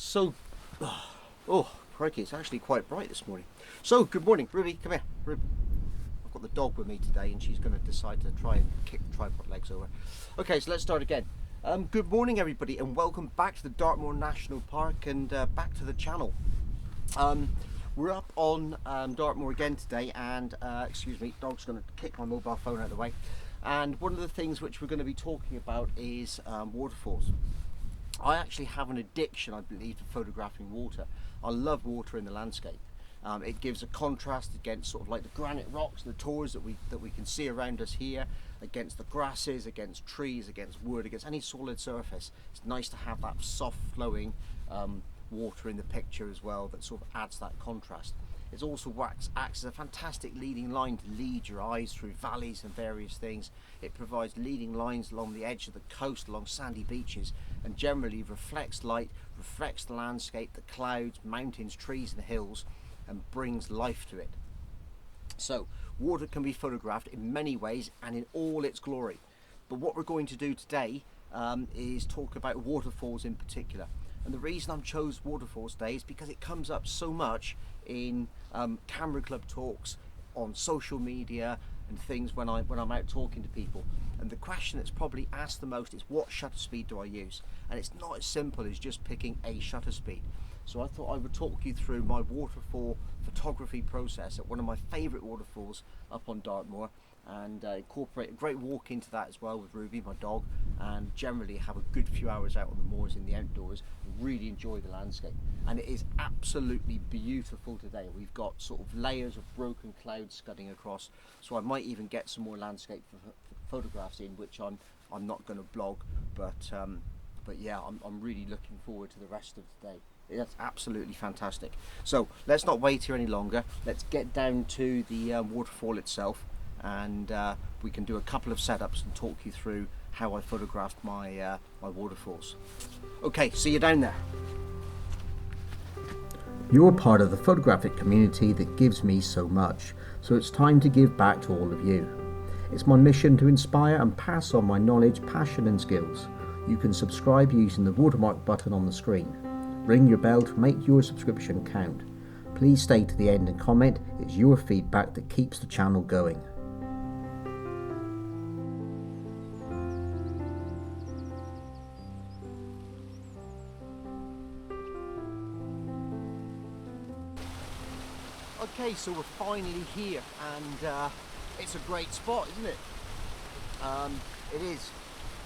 So, oh, crikey, it's actually quite bright this morning. So, good morning, Ruby, come here. Ruby. I've got the dog with me today and she's going to decide to try and kick the tripod legs over. Okay, so let's start again. Good morning, everybody, and welcome back to the Northmore National Park and back to the channel. We're up on Northmore again today, and excuse me, dog's going to kick my mobile phone out of the way. And one of the things which we're going to be talking about is waterfalls. I actually have an addiction, I believe, to photographing water. I love water in the landscape. It gives a contrast against sort of like the granite rocks and the tors that we can see around us here, against the grasses, against trees, against wood, against any solid surface. It's nice to have that soft flowing water in the picture as well that sort of adds that contrast. It also acts as a fantastic leading line to lead your eyes through valleys and various things. It provides leading lines along the edge of the coast, along sandy beaches, and generally reflects light, reflects the landscape, the clouds, mountains, trees and hills, and brings life to it. So water can be photographed in many ways and in all its glory. But what we're going to do today is talk about waterfalls in particular. And the reason I've chose waterfalls today is because it comes up so much in camera club talks, on social media and things when I'm out talking to people. And the question that's probably asked the most is, what shutter speed do I use? And it's not as simple as just picking a shutter speed. So I thought I would talk you through my waterfall photography process at one of my favourite waterfalls up on Northmore, and incorporate a great walk into that as well with Ruby, my dog, and generally have a good few hours out on the moors in the outdoors and really enjoy the landscape. And it is absolutely beautiful today. We've got sort of layers of broken clouds scudding across, so I might even get some more landscape photographs in, which I'm not going to blog, but yeah, I'm really looking forward to the rest of today. That's absolutely fantastic. So let's not wait here any longer. Let's get down to the waterfall itself, and we can do a couple of setups and talk you through how I photographed my my waterfalls. Okay, see you down there. You're part of the photographic community that gives me so much, so it's time to give back to all of you. It's my mission to inspire and pass on my knowledge, passion and skills. You can subscribe using the watermark button on the screen. Ring your bell to make your subscription count. Please stay to the end and comment. It's your feedback that keeps the channel going. Okay, so we're finally here, and it's a great spot, isn't it? It is,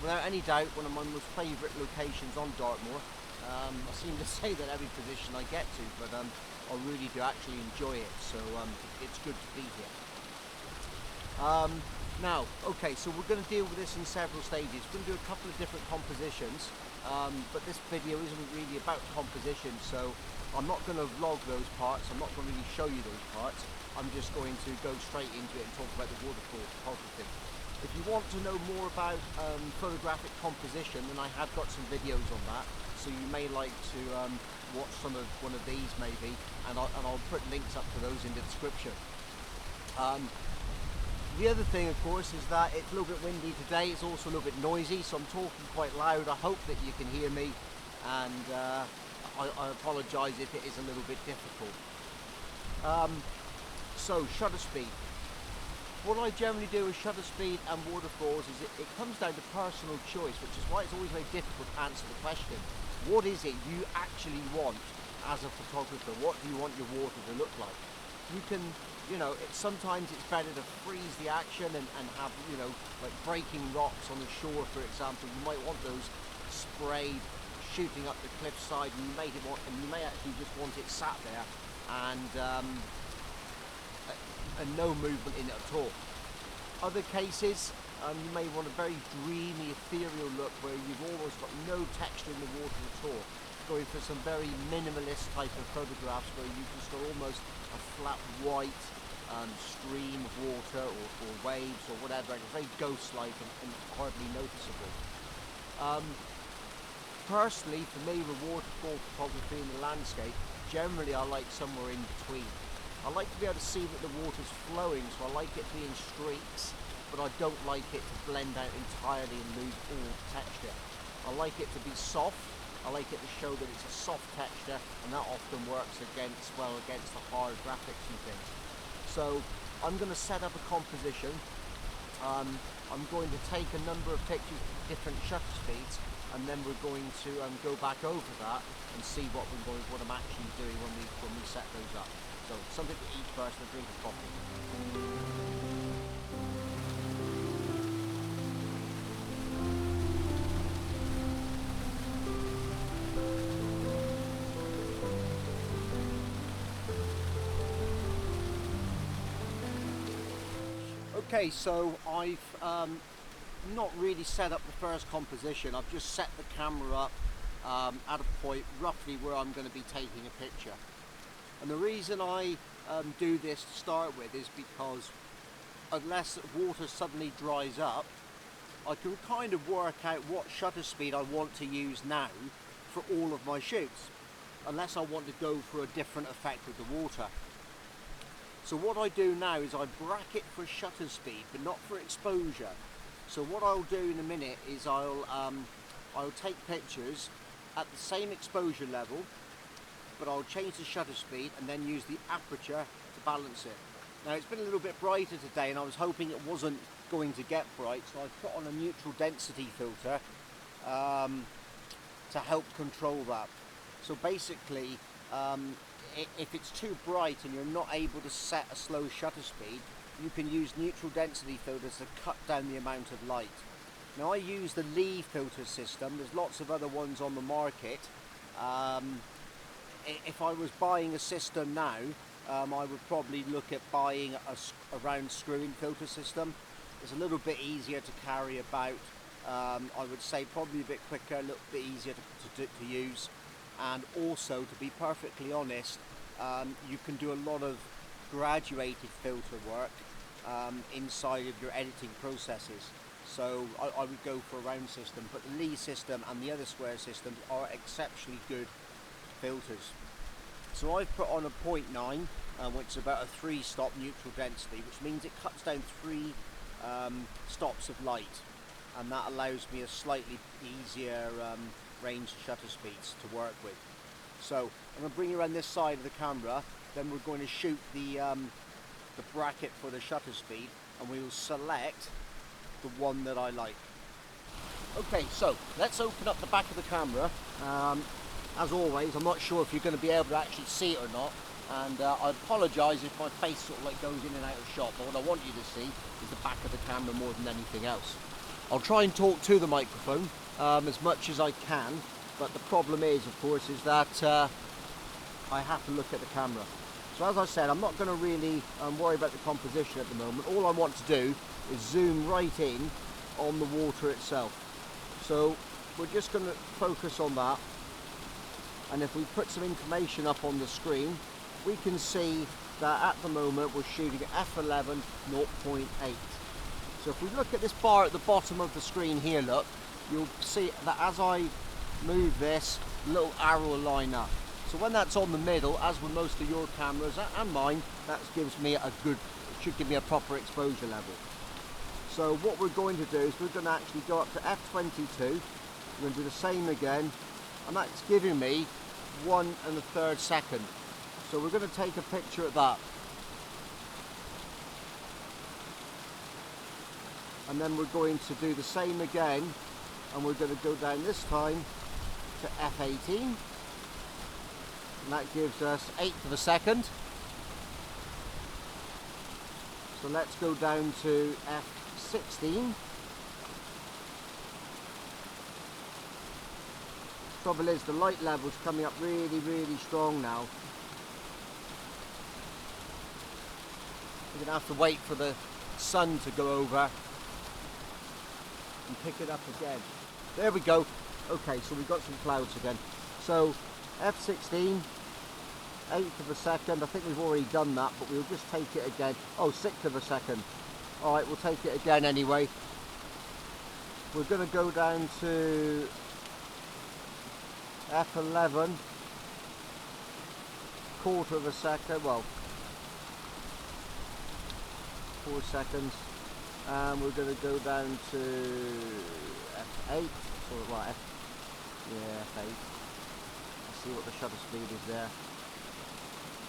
without any doubt, one of my most favourite locations on Northmore. I seem to say that every position I get to, but I really do actually enjoy it, so it's good to be here. Now, okay, so we're going to deal with this in several stages. We're going to do a couple of different compositions, but this video isn't really about composition, so I'm not going to vlog those parts. I'm not going to really show you those parts. I'm just going to go straight into it and talk about the waterfall photography. If you want to know more about photographic composition, then I have got some videos on that, so you may like to watch one of these maybe, and I'll put links up to those in the description. The other thing, of course, is that it's a little bit windy today. It's also a little bit noisy, so I'm talking quite loud. I hope that you can hear me, and I apologise if it is a little bit difficult. So, shutter speed. What I generally do with shutter speed and waterfalls is it comes down to personal choice, which is why it's always very difficult to answer the question. What is it you actually want as a photographer? What do you want your water to look like? You can, sometimes it's better to freeze the action and have, like breaking rocks on the shore, for example. You might want those sprayed, shooting up the cliffside, and you may actually just want it sat there and no movement in it at all. Other cases, you may want a very dreamy, ethereal look where you've almost got no texture in the water at all. Going for some very minimalist type of photographs where you just got almost a flat white stream of water or waves or whatever, and it's very ghost-like and hardly noticeable. Personally, for me, with waterfall photography in the landscape, generally I like somewhere in between. I like to be able to see that the water's flowing, so I like it being streaks, but I don't like it to blend out entirely and lose all texture. I like it to be soft, I like it to show that it's a soft texture, and that often works well against the hard graphics and things. So I'm going to set up a composition. I'm going to take a number of pictures at different shutter speeds, and then we're going to go back over that and see what I'm actually doing when we set those up. So something to eat first and a drink of coffee. Okay, so I've not really set up the first composition. I've just set the camera up at a point roughly where I'm going to be taking a picture. And the reason I do this to start with is because unless water suddenly dries up, I can kind of work out what shutter speed I want to use now for all of my shoots, unless I want to go for a different effect with the water. So what I do now is I bracket for shutter speed, but not for exposure. So what I'll do in a minute is I'll take pictures at the same exposure level, but I'll change the shutter speed and then use the aperture to balance it. Now it's been a little bit brighter today, and I was hoping it wasn't going to get bright, so I've put on a neutral density filter to help control that. So basically, if it's too bright and you're not able to set a slow shutter speed, you can use neutral density filters to cut down the amount of light. Now I use the Lee filter system. There's lots of other ones on the market. If I was buying a system now, I would probably look at buying a round screw-in filter system. It's a little bit easier to carry about. I would say probably a bit quicker, a little bit easier to use. And also, to be perfectly honest, you can do a lot of graduated filter work inside of your editing processes. So I would go for a round system, but the Lee system and the other square systems are exceptionally good filters. So I've put on a 0.9, which is about a 3-stop neutral density, which means it cuts down 3 stops of light, and that allows me a slightly easier range of shutter speeds to work with. So I'm going to bring you around this side of the camera, then we're going to shoot the bracket for the shutter speed, and we will select the one that I like. Okay, so let's open up the back of the camera. As always, I'm not sure if you're going to be able to actually see it or not, and I apologise if my face sort of like goes in and out of shot, but what I want you to see is the back of the camera more than anything else. I'll try and talk to the microphone as much as I can, but the problem is, of course, is that I have to look at the camera. So as I said, I'm not going to really worry about the composition at the moment. All I want to do is zoom right in on the water itself. So we're just going to focus on that, and if we put some information up on the screen, we can see that at the moment we're shooting at f11 0.8. So if we look at this bar at the bottom of the screen here, look, you'll see that as I move this, little arrow will line up. So when that's on the middle, as with most of your cameras and mine, that gives me should give me a proper exposure level. So what we're going to do is we're going to actually go up to f22. We're going to do the same again, and that's giving me 1 1/3 second. So we're going to take a picture of that. And then we're going to do the same again, and we're going to go down this time to f18, and that gives us 1/8 of a second. So let's go down to f16. Trouble is, the light level's coming up really, really strong now. We're going to have to wait for the sun to go over and pick it up again. There we go. Okay, so we've got some clouds again. So f16, 1/8 of a second. I think we've already done that, but we'll just take it again. Oh, 1/6 of a second. All right, we'll take it again anyway. We're going to go down to f11, 1/4 of a second. Well, 4 seconds. And we're going to go down to f8, or well, f8. see what the shutter speed is there.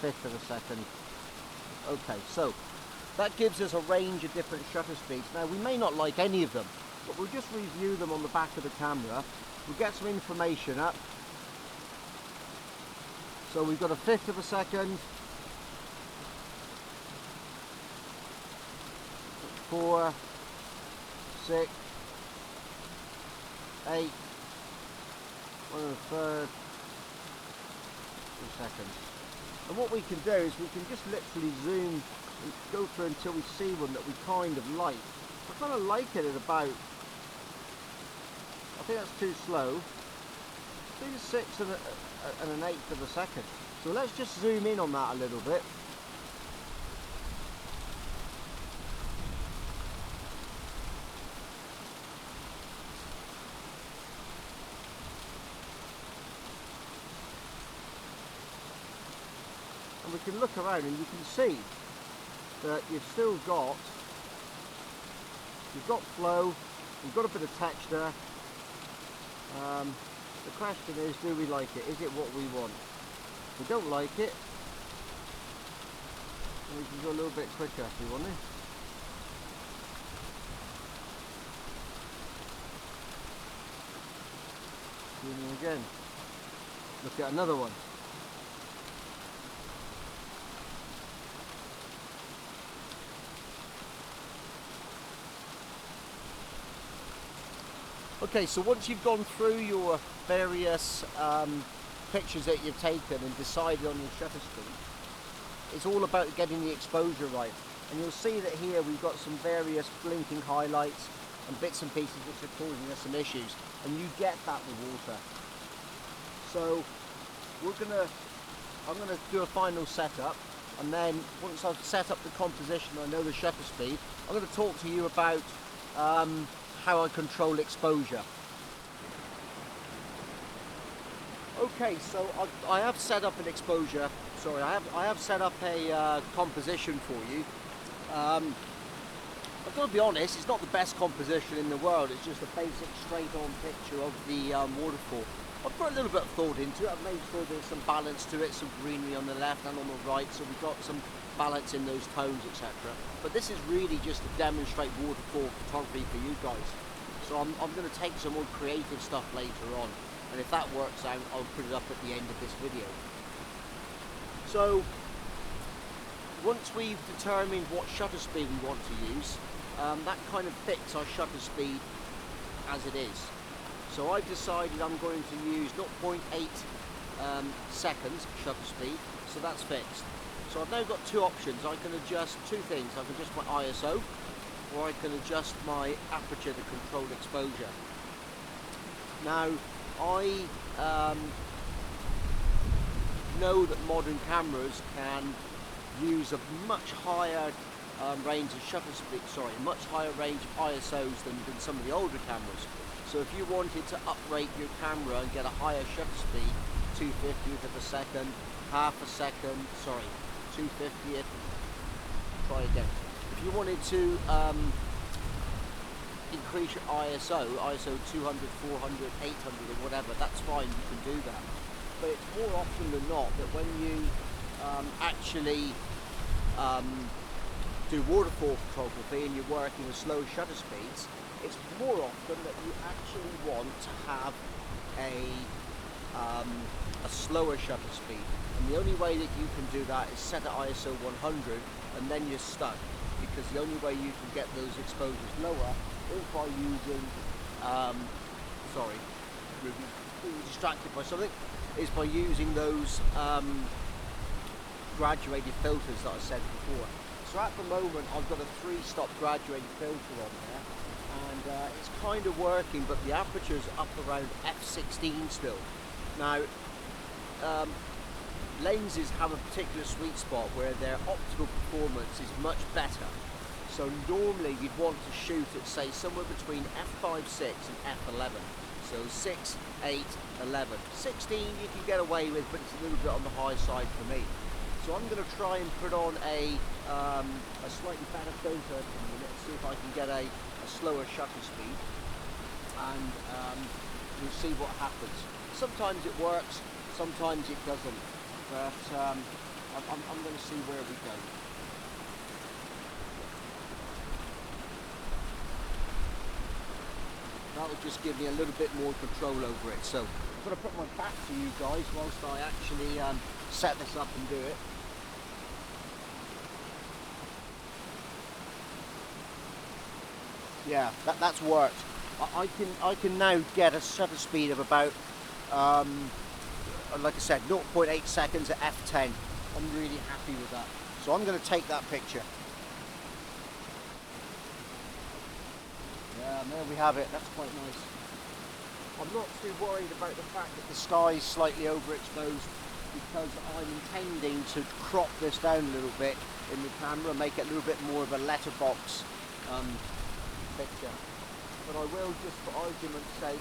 Fifth of a second. Okay, so that gives us a range of different shutter speeds. Now we may not like any of them, but we'll just review them on the back of the camera. We'll get some information up. So we've got a fifth of a second, 4, 6, 8, 1/3, 2 seconds. And what we can do is we can just literally zoom and go through until we see one that we kind of like. I kind of like it at about, I think that's too slow. I think it's 6 and an eighth of a second. So let's just zoom in on that a little bit. And we can look around and you can see that you've got flow, you've got a bit of texture. The question is, do we like it? Is it what we want? If we don't like it, we can go a little bit quicker if we want to. Zoom in again. Look at another one. Okay, so once you've gone through your various pictures that you've taken and decided on your shutter speed, it's all about getting the exposure right. And you'll see that here we've got some various blinking highlights and bits and pieces which are causing us some issues, and you get that with water. So I'm gonna do a final setup, and then once I've set up the composition, I know the shutter speed, I'm going to talk to you about how I control exposure. Okay, so I have set up an exposure. Sorry, I have set up a composition for you. I've got to be honest, it's not the best composition in the world. It's just a basic straight-on picture of the waterfall. I've put a little bit of thought into it. I've made sure there's some balance to it, some greenery on the left and on the right, so we've got some balance in those tones, etc. But this is really just to demonstrate waterfall photography for you guys. So I'm going to take some more creative stuff later on, and if that works out, I'll put it up at the end of this video. So once we've determined what shutter speed we want to use, that kind of fits our shutter speed as it is. So I've decided I'm going to use 0.8 seconds shutter speed, so that's fixed. So I've now got two options. I can adjust two things. I can adjust my ISO, or I can adjust my aperture to control exposure. Now, I know that modern cameras can use a much higher range of shutter speed, much higher range of ISOs than some of the older cameras. So if you wanted to uprate your camera and get a higher shutter speed, 2/50th of a second, half a second, 2/50th, try again. If you wanted to increase your ISO 200, 400, 800 or whatever, that's fine, you can do that. But it's more often than not that when you actually do waterfall photography and you're working with slow shutter speeds, it's more often that you actually want to have a slower shutter speed. And the only way that you can do that is set at ISO 100 and then you're stuck, because the only way you can get those exposures lower is by using, being distracted by something, is by using those graduated filters that I said before. So at the moment I've got a 3-stop graduated filter on there, and it's kind of working, but the aperture's up around f16 still. Now, lenses have a particular sweet spot where their optical performance is much better. So normally you'd want to shoot at, say, somewhere between f5.6 and f11. So 6, 8, 11. 16 you can get away with, but it's a little bit on the high side for me. So I'm going to try and put on a slightly better filter for a minute, see if I can get a slower shutter speed, and we'll see what happens. Sometimes it works, sometimes it doesn't, but I'm going to see where we go. That will just give me a little bit more control over it. So I'm going to put my back to you guys whilst I actually set this up and do it. Yeah, that's worked. I can now get a shutter speed of about, like I said, 0.8 seconds at f10. I'm really happy with that. So I'm going to take that picture. Yeah, and there we have it. That's quite nice. I'm not too worried about the fact that the sky is slightly overexposed, because I'm intending to crop this down a little bit in the camera, make it a little bit more of a letterbox picture. But I will, just for argument's sake,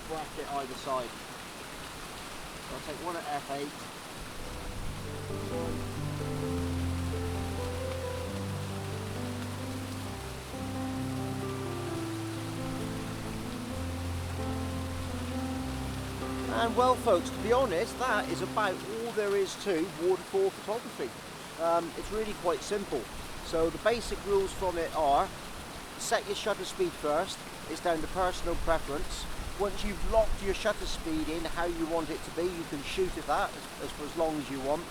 bracket either side. So I'll take one at f8. And well folks, to be honest, that is about all there is to waterfall photography. It's really quite simple. So the basic rules from it are: set your shutter speed first. It's down to personal preference. Once you've locked your shutter speed in how you want it to be, you can shoot at that for as long as you want.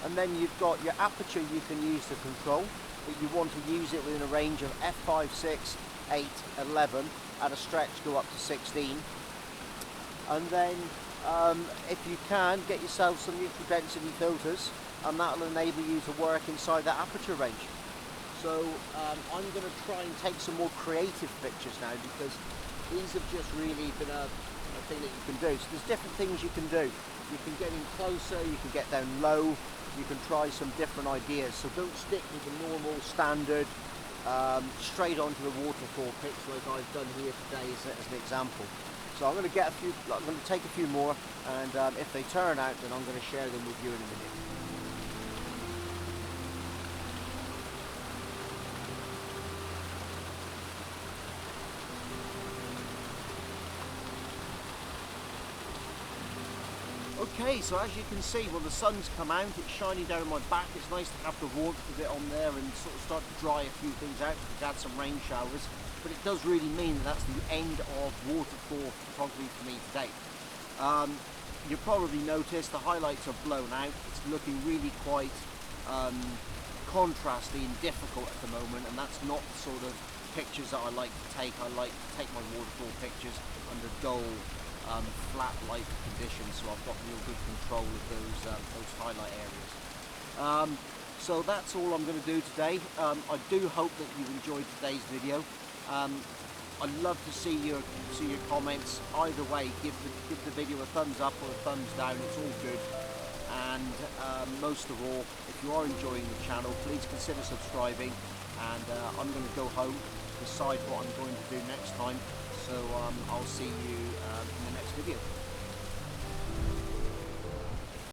And then you've got your aperture you can use to control, but you want to use it within a range of f5, 6, 8, 11, at a stretch go up to 16. And then if you can, get yourself some neutral density filters, and that will enable you to work inside that aperture range. So I'm going to try and take some more creative pictures now, because these have just really been a thing that you can do. So there's different things you can do. You can get in closer, you can get down low, you can try some different ideas. So don't stick with the normal standard straight onto the waterfall pics like I've done here today as an example. So I'm going to take a few more, and if they turn out, then I'm going to share them with you in a minute. Okay, so as you can see, well, the sun's come out, it's shining down my back. It's nice to have the warmth of it on there and sort of start to dry a few things out. We've had some rain showers, but it does really mean that that's the end of waterfall photography for me today. You probably noticed the highlights are blown out. It's looking really quite contrasty and difficult at the moment, and that's not the sort of pictures that I like to take. I like to take my waterfall pictures under dull, flat light conditions, so I've got real good control of those highlight areas. So that's all I'm going to do today. I do hope that you've enjoyed today's video. I'd love to see your comments. Either way, give the video a thumbs up or a thumbs down. It's all good. And most of all, if you are enjoying the channel, please consider subscribing. And I'm going to go home, decide what I'm going to do next time. So I'll see you in the next video.